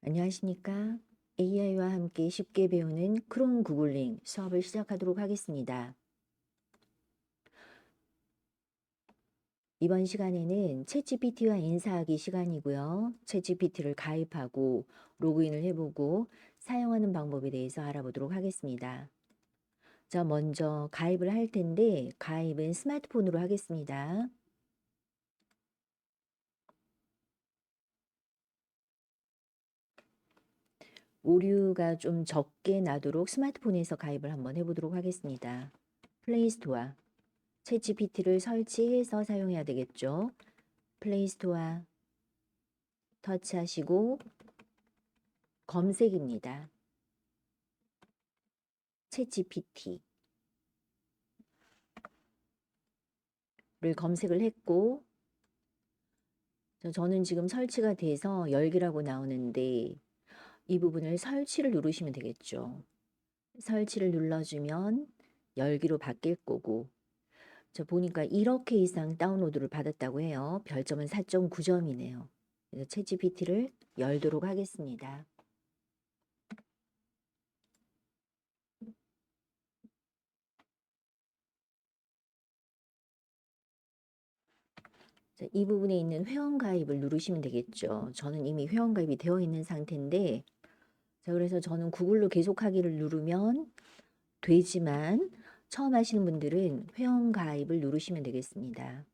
안녕하십니까? AI와 함께 쉽게 배우는 크롬 구글링 수업을 시작하도록 하겠습니다. 이번 시간에는 챗GPT와 인사하기 시간이고요. 챗GPT를 가입하고 로그인을 해보고 사용하는 방법에 대해서 알아보도록 하겠습니다. 자, 먼저 가입을 할 텐데 가입은 스마트폰으로 하겠습니다. 오류가 좀 적게 나도록 스마트폰에서 가입을 한번 해보도록 하겠습니다. 플레이스토어 챗GPT를 설치해서 사용해야 되겠죠. 플레이스토어 터치하시고 검색입니다. 챗GPT를 검색을 했고 저는 지금 설치가 돼서 열기라고 나오는데 이 부분을 설치를 누르시면 되겠죠. 설치를 눌러주면 열기로 바뀔 거고 저 보니까 1억 회 이상 다운로드를 받았다고 해요. 별점은 4.9점이네요. 그래서 챗GPT를 열도록 하겠습니다. 자, 이 부분에 있는 회원가입을 누르시면 되겠죠. 저는 이미 회원가입이 되어 있는 상태인데 자, 그래서 저는 구글로 계속하기를 누르면 되지만 처음 하시는 분들은 회원가입을 누르시면 되겠습니다.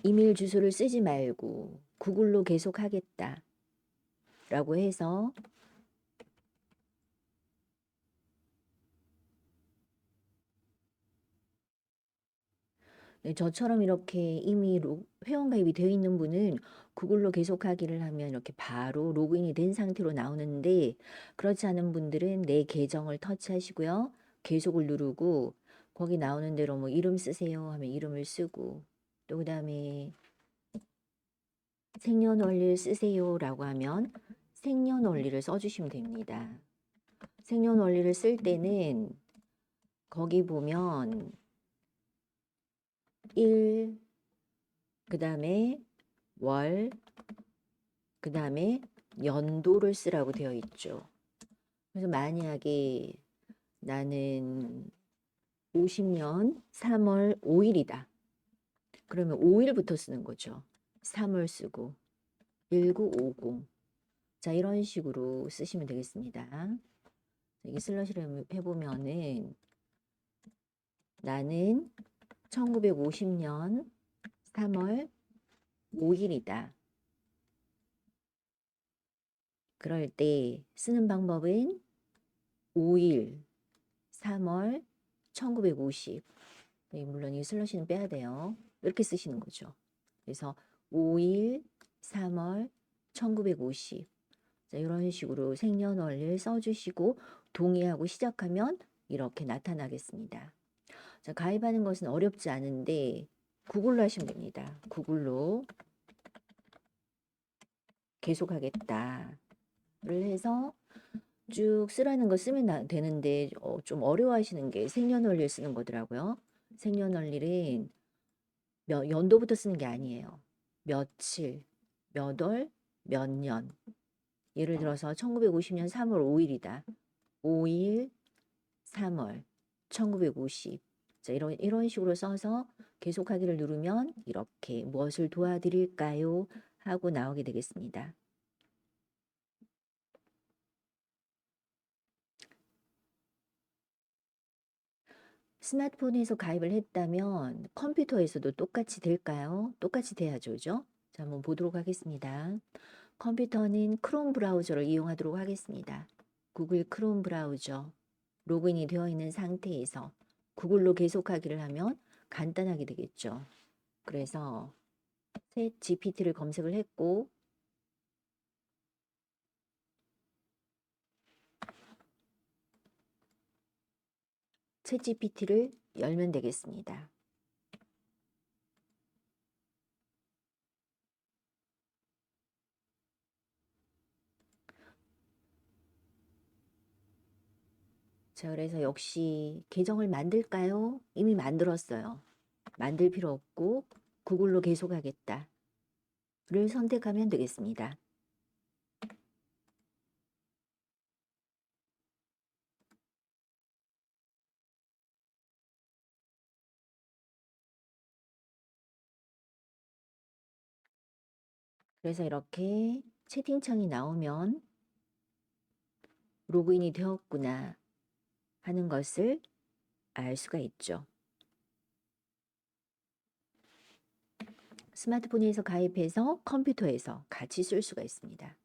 이메일 주소를 쓰지 말고 구글로 계속하겠다 라고 해서 네, 저처럼 이렇게 이미 회원가입이 되어 있는 분은 구글로 계속하기를 하면 이렇게 바로 로그인이 된 상태로 나오는데 그렇지 않은 분들은 내 계정을 터치하시고요. 계속을 누르고 거기 나오는 대로 뭐 이름 쓰세요 하면 이름을 쓰고 또 그다음에 생년월일 쓰세요라고 하면 생년월일을 써주시면 됩니다. 생년월일을 쓸 때는 거기 보면 1, 그 다음에 월, 그 다음에 연도를 쓰라고 되어 있죠. 그래서 만약에 나는 50년 3월 5일이다. 그러면 5일부터 쓰는 거죠. 3월 쓰고 1950. 자, 이런 식으로 쓰시면 되겠습니다. 이게 슬러시를 해보면은 나는 1950년 3월 5일이다. 그럴 때 쓰는 방법은 5일 3월 1950. 물론 이 슬러시는 빼야 돼요. 이렇게 쓰시는 거죠. 그래서 5일 3월 1950. 자, 이런 식으로 생년월일 써주시고 동의하고 시작하면 이렇게 나타나겠습니다. 자, 가입하는 것은 어렵지 않은데 구글로 하시면 됩니다. 구글로 계속하겠다를 해서 쭉 쓰라는 거 쓰면 되는데 좀 어려워하시는 게 생년월일 쓰는 거더라고요. 생년월일은 연도부터 쓰는 게 아니에요. 며칠, 몇 월, 몇 년. 예를 들어서 1950년 3월 5일이다. 5일, 3월, 1950. 자, 이런 식으로 써서 계속하기를 누르면 이렇게 무엇을 도와드릴까요? 하고 나오게 되겠습니다. 스마트폰에서 가입을 했다면 컴퓨터에서도 똑같이 될까요? 똑같이 돼야죠, 그죠? 자, 한번 보도록 하겠습니다. 컴퓨터는 크롬 브라우저를 이용하도록 하겠습니다. 구글 크롬 브라우저 로그인이 되어 있는 상태에서 구글로 계속하기를 하면 간단하게 되겠죠. 그래서 챗 GPT를 검색을 했고 챗 GPT를 열면 되겠습니다. 자, 그래서 역시 계정을 만들까요? 이미 만들었어요. 만들 필요 없고 구글로 계속하겠다 를 선택하면 되겠습니다. 그래서 이렇게 채팅창이 나오면 로그인이 되었구나 하는 것을 알 수가 있죠. 스마트폰에서 가입해서 컴퓨터에서 같이 쓸 수가 있습니다.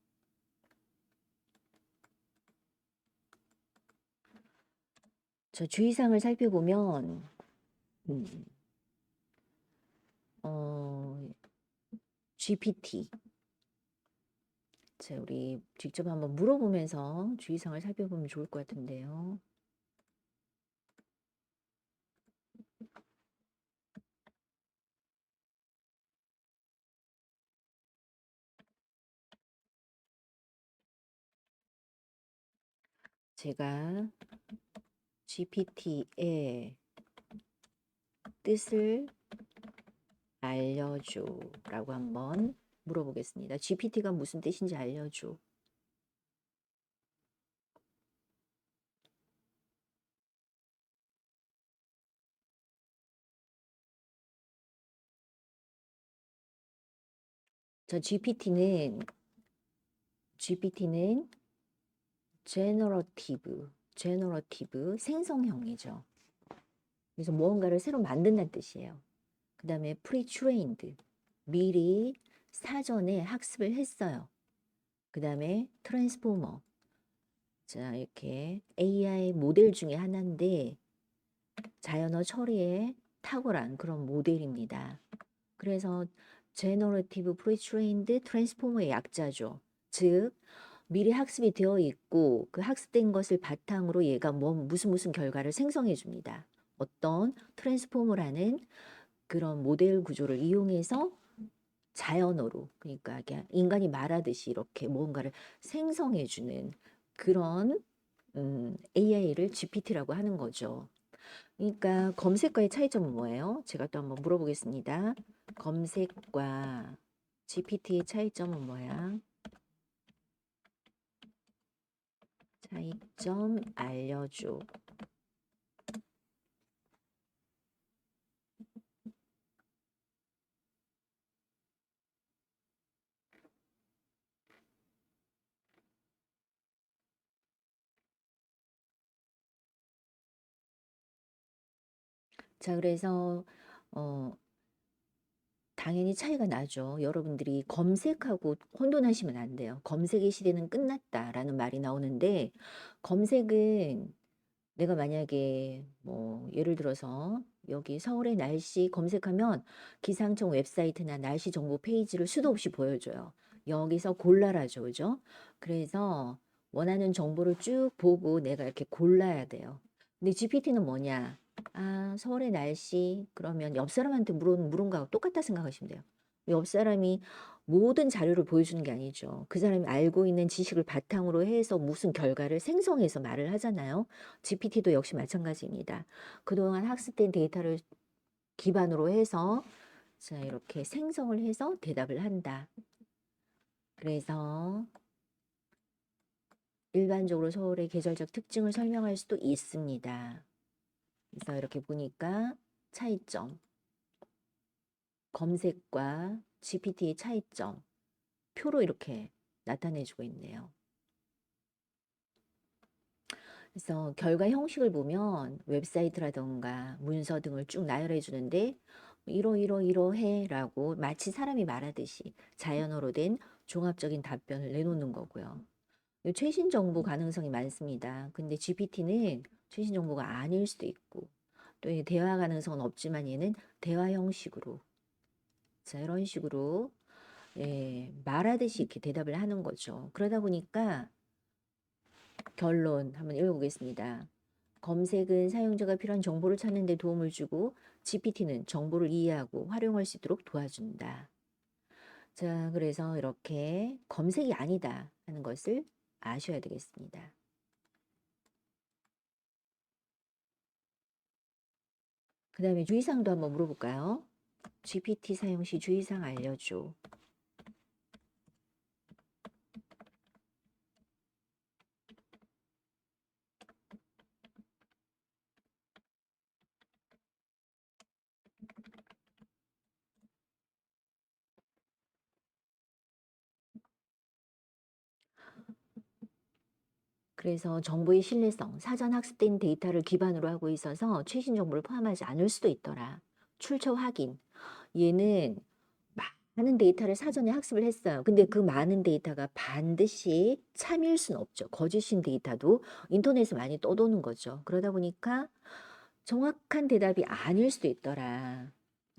저 주의사항을 살펴보면 GPT 자, 우리 직접 한번 물어보면서 주의사항을 살펴보면 좋을 것 같은데요. 제가 GPT의 뜻을 알려줘 라고 한번 물어보겠습니다. GPT가 무슨 뜻인지 알려줘. 저 GPT는 제너러티브 생성형이죠. 그래서 무언가를 새로 만든다는 뜻이에요. 그 다음에 프리트레인드 미리 사전에 학습을 했어요. 그 다음에 트랜스포머 자 이렇게 AI 모델 중에 하나인데 자연어 처리에 탁월한 그런 모델입니다. 그래서 제너러티브 프리트레인드 트랜스포머의 약자죠. 즉 미리 학습이 되어 있고 그 학습된 것을 바탕으로 얘가 무슨 결과를 생성해 줍니다. 어떤 트랜스포머라는 그런 모델 구조를 이용해서 자연어로 그러니까 인간이 말하듯이 이렇게 뭔가를 생성해 주는 그런 AI를 GPT라고 하는 거죠. 그러니까 검색과의 차이점은 뭐예요? 제가 또 한번 물어보겠습니다. 검색과 GPT의 차이점은 뭐야? 차이점 알려줘. 자, 그래서 당연히 차이가 나죠. 여러분들이 검색하고 혼돈하시면 안 돼요. 검색의 시대는 끝났다라는 말이 나오는데 검색은 내가 만약에 뭐 예를 들어서 여기 서울의 날씨 검색하면 기상청 웹사이트나 날씨 정보 페이지를 수도 없이 보여줘요. 여기서 골라라죠, 그죠? 그래서 원하는 정보를 쭉 보고 내가 이렇게 골라야 돼요. 근데 GPT는 뭐냐? 아, 서울의 날씨 그러면 옆 사람한테 물은 거하고 똑같다 생각하시면 돼요. 옆 사람이 모든 자료를 보여주는 게 아니죠. 그 사람이 알고 있는 지식을 바탕으로 해서 무슨 결과를 생성해서 말을 하잖아요. GPT도 역시 마찬가지입니다. 그동안 학습된 데이터를 기반으로 해서 자, 이렇게 생성을 해서 대답을 한다. 그래서 일반적으로 서울의 계절적 특징을 설명할 수도 있습니다. 그래서 이렇게 보니까 차이점, 검색과 GPT의 차이점, 표로 이렇게 나타내주고 있네요. 그래서 결과 형식을 보면 웹사이트라던가 문서 등을 쭉 나열해 주는데 이러이러이러해 라고 마치 사람이 말하듯이 자연어로 된 종합적인 답변을 내놓는 거고요. 최신 정보 가능성이 많습니다. 근데 GPT는 최신 정보가 아닐 수도 있고 또 대화 가능성은 없지만 얘는 대화 형식으로 자 이런 식으로 말하듯이 이렇게 대답을 하는 거죠. 그러다 보니까 결론 한번 읽어보겠습니다. 검색은 사용자가 필요한 정보를 찾는 데 도움을 주고 GPT는 정보를 이해하고 활용할 수 있도록 도와준다. 자, 그래서 이렇게 검색이 아니다 하는 것을 아셔야 되겠습니다. 그 다음에 주의사항도 한번 물어볼까요? GPT 사용 시 주의사항 알려줘. 그래서 정보의 신뢰성, 사전 학습된 데이터를 기반으로 하고 있어서 최신 정보를 포함하지 않을 수도 있더라. 출처 확인. 얘는 많은 데이터를 사전에 학습을 했어요. 근데 그 많은 데이터가 반드시 참일 수는 없죠. 거짓인 데이터도 인터넷에 많이 떠도는 거죠. 그러다 보니까 정확한 대답이 아닐 수도 있더라.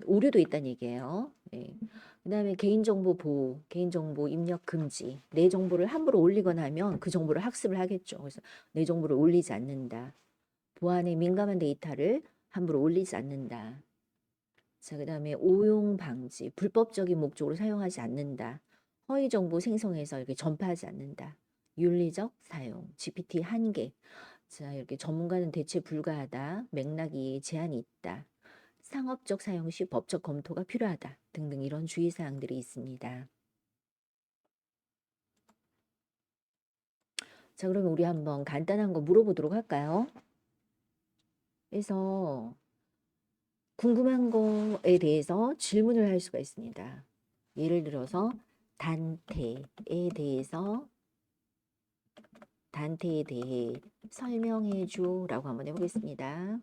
오류도 있다는 얘기예요. 예. 그다음에 개인정보 보호, 개인정보 입력 금지. 내 정보를 함부로 올리거나 하면 그 정보를 학습을 하겠죠. 그래서 내 정보를 올리지 않는다. 보안에 민감한 데이터를 함부로 올리지 않는다. 자, 그다음에 오용 방지, 불법적인 목적으로 사용하지 않는다. 허위 정보 생성해서 이렇게 전파하지 않는다. 윤리적 사용, GPT 한계. 자, 이렇게 전문가는 대체 불가하다. 맥락이 제한이 있다. 상업적 사용 시 법적 검토가 필요하다. 등등 이런 주의사항들이 있습니다. 자, 그러면 우리 한번 간단한 거 물어보도록 할까요? 그래서 궁금한 거에 대해서 질문을 할 수가 있습니다. 예를 들어서 단테에 대해 설명해 줘라고 한번 해보겠습니다.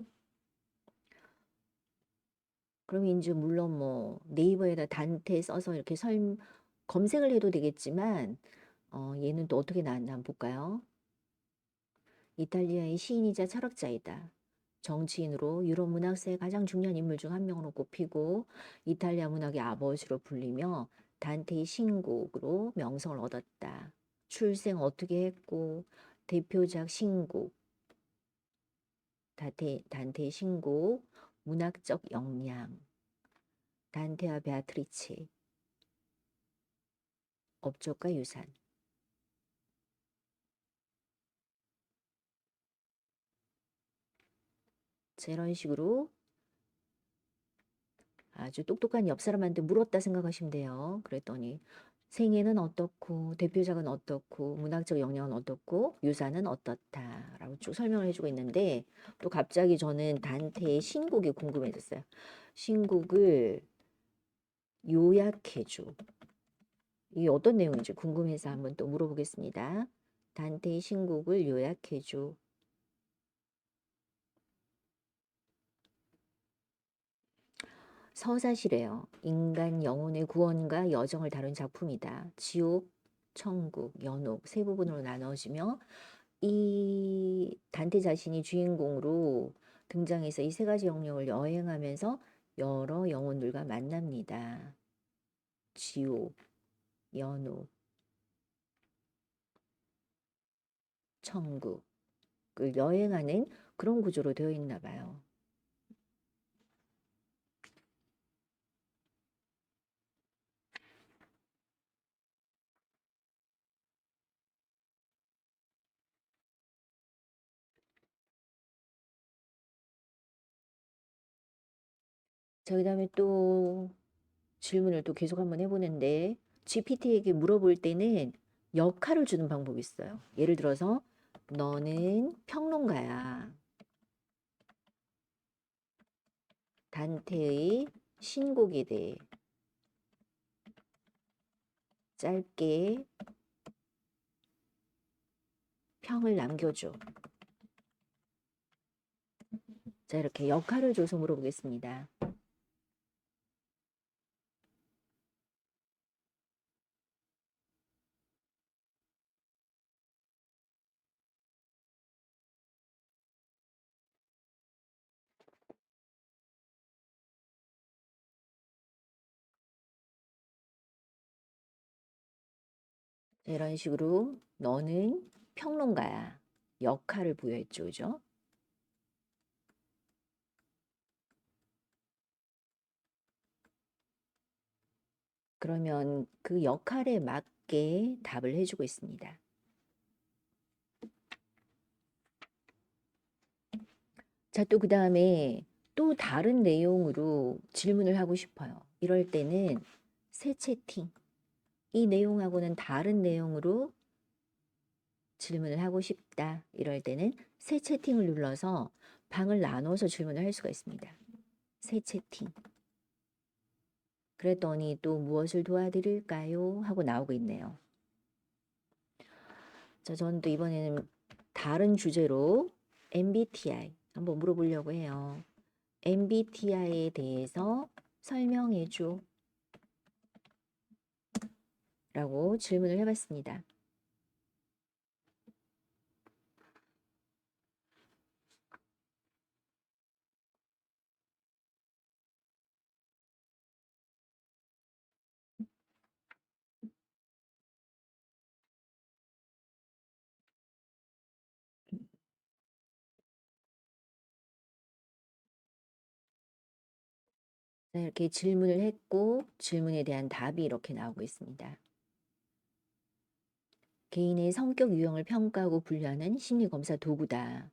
그럼 이제 물론 뭐 네이버에다 단테 써서 이렇게 검색을 해도 되겠지만 얘는 또 어떻게 나왔나 한번 볼까요? 이탈리아의 시인이자 철학자이다. 정치인으로 유럽 문학사의 가장 중요한 인물 중 한 명으로 꼽히고 이탈리아 문학의 아버지로 불리며 단테의 신곡으로 명성을 얻었다. 출생 어떻게 했고 대표작 신곡, 단테의 신곡, 문학적 역량, 단테와 베아트리체, 업적과 유산. 자, 이런 식으로 아주 똑똑한 옆 사람한테 물었다 생각하시면 돼요. 그랬더니 생애는 어떻고 대표작은 어떻고 문학적 영향은 어떻고 유산은 어떻다라고 쭉 설명을 해주고 있는데 또 갑자기 저는 단테의 신곡이 궁금해졌어요. 신곡을 요약해줘. 이게 어떤 내용인지 궁금해서 한번 또 물어보겠습니다. 단테의 신곡을 요약해줘. 서사시래요. 인간 영혼의 구원과 여정을 다룬 작품이다. 지옥, 천국, 연옥 세 부분으로 나눠지며 이 단테 자신이 주인공으로 등장해서 이 세 가지 영역을 여행하면서 여러 영혼들과 만납니다. 지옥, 연옥, 천국을 여행하는 그런 구조로 되어 있나 봐요. 자, 그다음에 또 질문을 또 계속 한번 해보는데 GPT에게 물어볼 때는 역할을 주는 방법이 있어요. 예를 들어서 너는 평론가야. 단테의 신곡에 대해 짧게 평을 남겨줘. 자, 이렇게 역할을 줘서 물어보겠습니다. 자, 이런 식으로 너는 평론가야. 역할을 부여했죠. 그죠? 그러면 그 역할에 맞게 답을 해주고 있습니다. 자, 또 그 다음에 또 다른 내용으로 질문을 하고 싶어요. 이럴 때는 새 채팅, 이 내용하고는 다른 내용으로 질문을 하고 싶다. 이럴 때는 새 채팅을 눌러서 방을 나눠서 질문을 할 수가 있습니다. 새 채팅. 그랬더니 또 무엇을 도와드릴까요? 하고 나오고 있네요. 자, 저는 또 이번에는 다른 주제로 MBTI 한번 물어보려고 해요. MBTI에 대해서 설명해줘 라고 질문을 해봤습니다. 이렇게 질문을 했고 질문에 대한 답이 이렇게 나오고 있습니다. 개인의 성격 유형을 평가하고 분류하는 심리검사 도구다.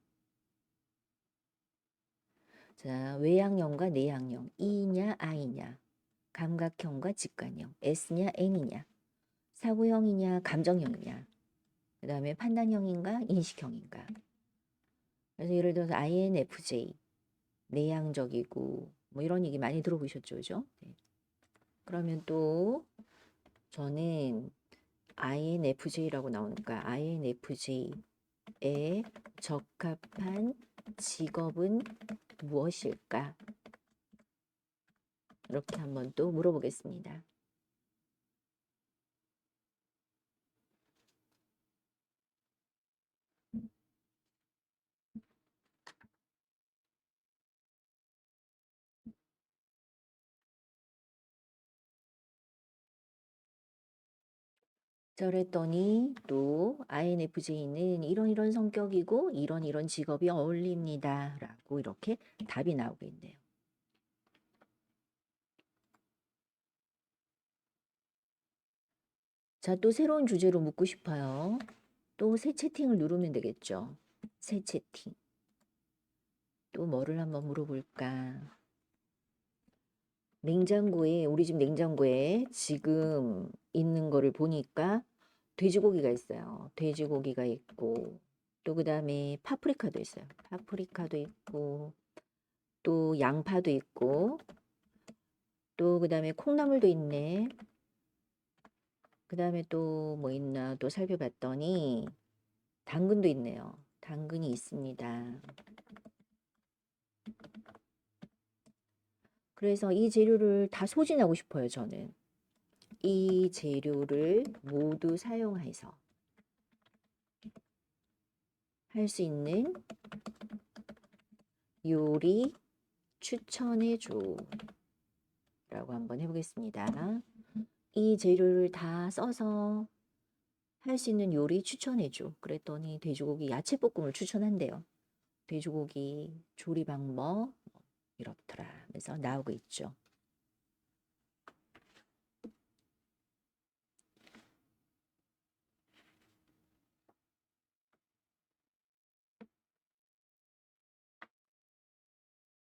자, 외향형과 내향형, E냐 I냐, 감각형과 직관형, S냐 N이냐, 사고형이냐 감정형이냐, 그 다음에 판단형인가 인식형인가. 그래서 예를 들어서 INFJ, 내향적이고 뭐 이런 얘기 많이 들어보셨죠, 그죠? 네. 그러면 또 저는 INFJ라고 나오니까 INFJ에 적합한 직업은 무엇일까? 이렇게 한번 또 물어보겠습니다. 그랬더니 또 INFJ는 이런 성격이고 이런 직업이 어울립니다. 라고 이렇게 답이 나오고 있네요. 자, 또 새로운 주제로 묻고 싶어요. 또 새 채팅을 누르면 되겠죠. 새 채팅. 또 뭐를 한번 물어볼까? 냉장고에, 우리 집 냉장고에 지금 있는 거를 보니까 돼지고기가 있어요. 돼지고기가 있고, 또 그 다음에 파프리카도 있어요. 파프리카도 있고, 또 양파도 있고, 또 그 다음에 콩나물도 있네. 그 다음에 또 뭐 있나 또 살펴봤더니 당근도 있네요. 당근이 있습니다. 그래서 이 재료를 다 소진하고 싶어요, 저는. 이 재료를 모두 사용해서 할 수 있는 요리 추천해줘 라고 한번 해보겠습니다. 이 재료를 다 써서 할 수 있는 요리 추천해줘. 그랬더니 돼지고기 야채볶음을 추천한대요. 돼지고기 조리 방법 이렇더라 하면서 나오고 있죠.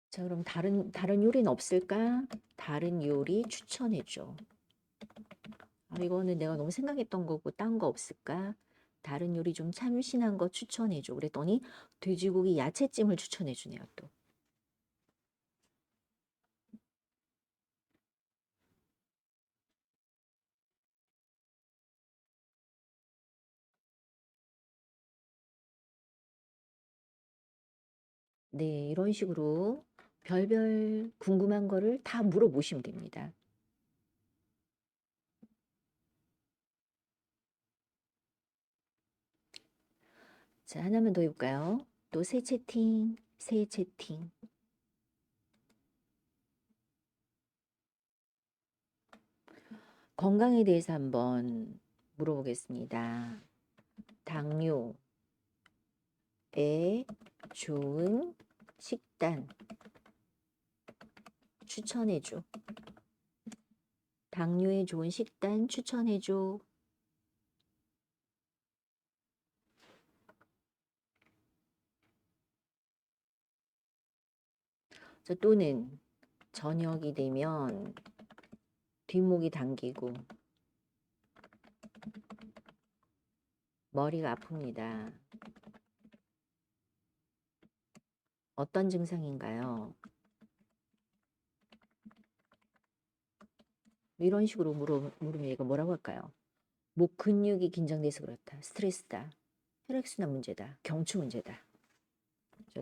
자, 그럼 다른 요리는 없을까? 다른 요리 추천해줘. 이거는 내가 너무 생각했던 거고 딴 거 없을까? 다른 요리 좀 참신한 거 추천해줘. 그랬더니 돼지고기 야채찜을 추천해주네요, 또. 네, 이런 식으로 별별 궁금한 거를 다 물어보시면 됩니다. 자, 하나만 더 해볼까요? 또 새 채팅, 새 채팅. 건강에 대해서 한번 물어보겠습니다. 당뇨에 좋은 식단 추천해줘. 당뇨에 좋은 식단 추천해줘. 또는 저녁이 되면 뒷목이 당기고 머리가 아픕니다. 어떤 증상인가요? 이런 식으로 물으면 얘가 뭐라고 할까요? 목 근육이 긴장돼서 그렇다. 스트레스다. 혈액순환 문제다. 경추 문제다.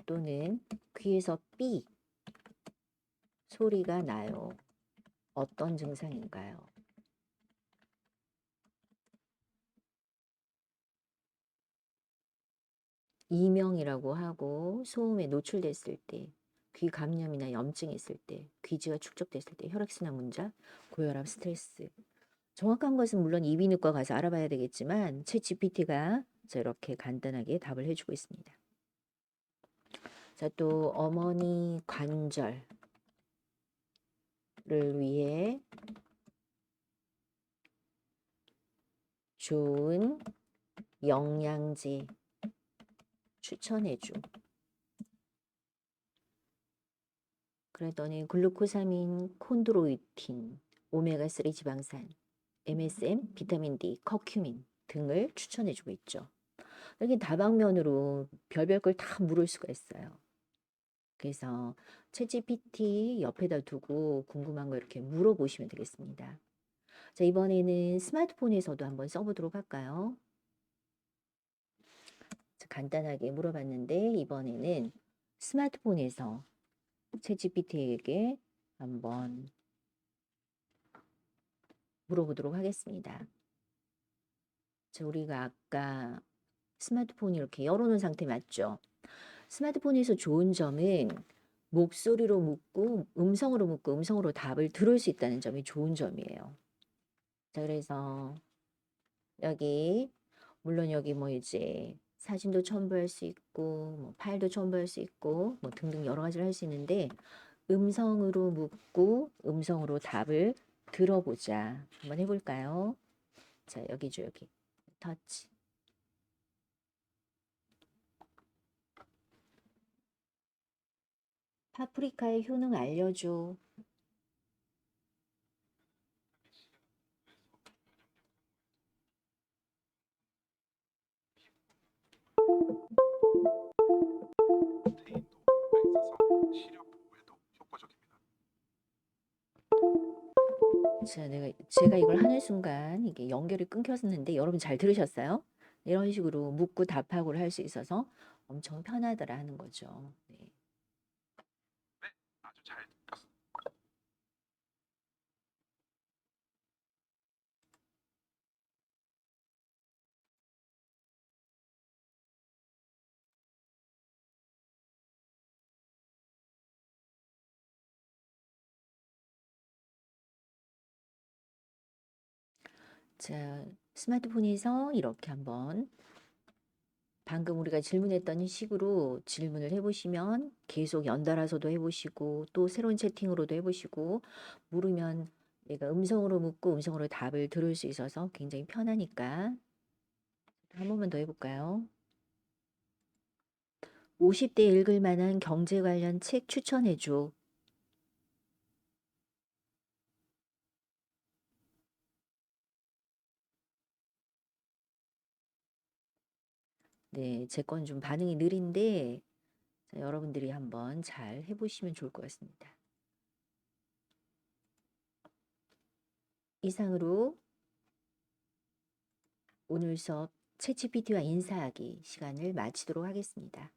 또는 귀에서 삐 소리가 나요. 어떤 증상인가요? 이명이라고 하고 소음에 노출됐을 때, 귀 감염이나 염증이 있을 때, 귀지가 축적됐을 때, 혈액순환 문제, 고혈압, 스트레스. 정확한 것은 물론 이비인후과 가서 알아봐야 되겠지만 챗GPT가 이렇게 간단하게 답을 해주고 있습니다. 자, 또 어머니 관절을 위해 좋은 영양제 추천해줘. 그랬더니 글루코사민, 콘드로이틴, 오메가3 지방산, MSM, 비타민 D, 커큐민 등을 추천해주고 있죠. 이렇게 다방면으로 별별 걸 다 물을 수가 있어요. 그래서 챗GPT 옆에다 두고 궁금한 거 이렇게 물어보시면 되겠습니다. 자, 이번에는 스마트폰에서도 한번 써보도록 할까요? 자, 간단하게 물어봤는데 이번에는 스마트폰에서 챗GPT에게 한번 물어보도록 하겠습니다. 자, 우리가 아까 스마트폰이 이렇게 열어놓은 상태 맞죠? 스마트폰에서 좋은 점은 목소리로 묻고 음성으로 답을 들을 수 있다는 점이 좋은 점이에요. 자, 그래서 여기 물론 여기 뭐 이제 사진도 첨부할 수 있고 뭐 파일도 첨부할 수 있고 뭐 등등 여러 가지를 할 수 있는데 음성으로 묻고 음성으로 답을 들어보자. 한번 해볼까요? 자, 여기죠, 여기. 터치. 파프리카의 효능 알려줘. 자, 제가 이걸 하는 순간 이게 연결이 끊겼었는데 여러분 잘 들으셨어요? 이런 식으로 묻고 답하고를 할 수 있어서 엄청 편하더라 하는 거죠. 네. 아주 잘 들었어. 자, 스마트폰에서 이렇게 한번 방금 우리가 질문했던 식으로 질문을 해보시면 계속 연달아서도 해보시고 또 새로운 채팅으로도 해보시고 물으면 얘가 음성으로 묻고 음성으로 답을 들을 수 있어서 굉장히 편하니까 한 번만 더 해볼까요? 50대 읽을 만한 경제 관련 책 추천해줘. 네, 제 건 좀 반응이 느린데 자, 여러분들이 한번 잘 해보시면 좋을 것 같습니다. 이상으로 오늘 수업 챗GPT와 인사하기 시간을 마치도록 하겠습니다.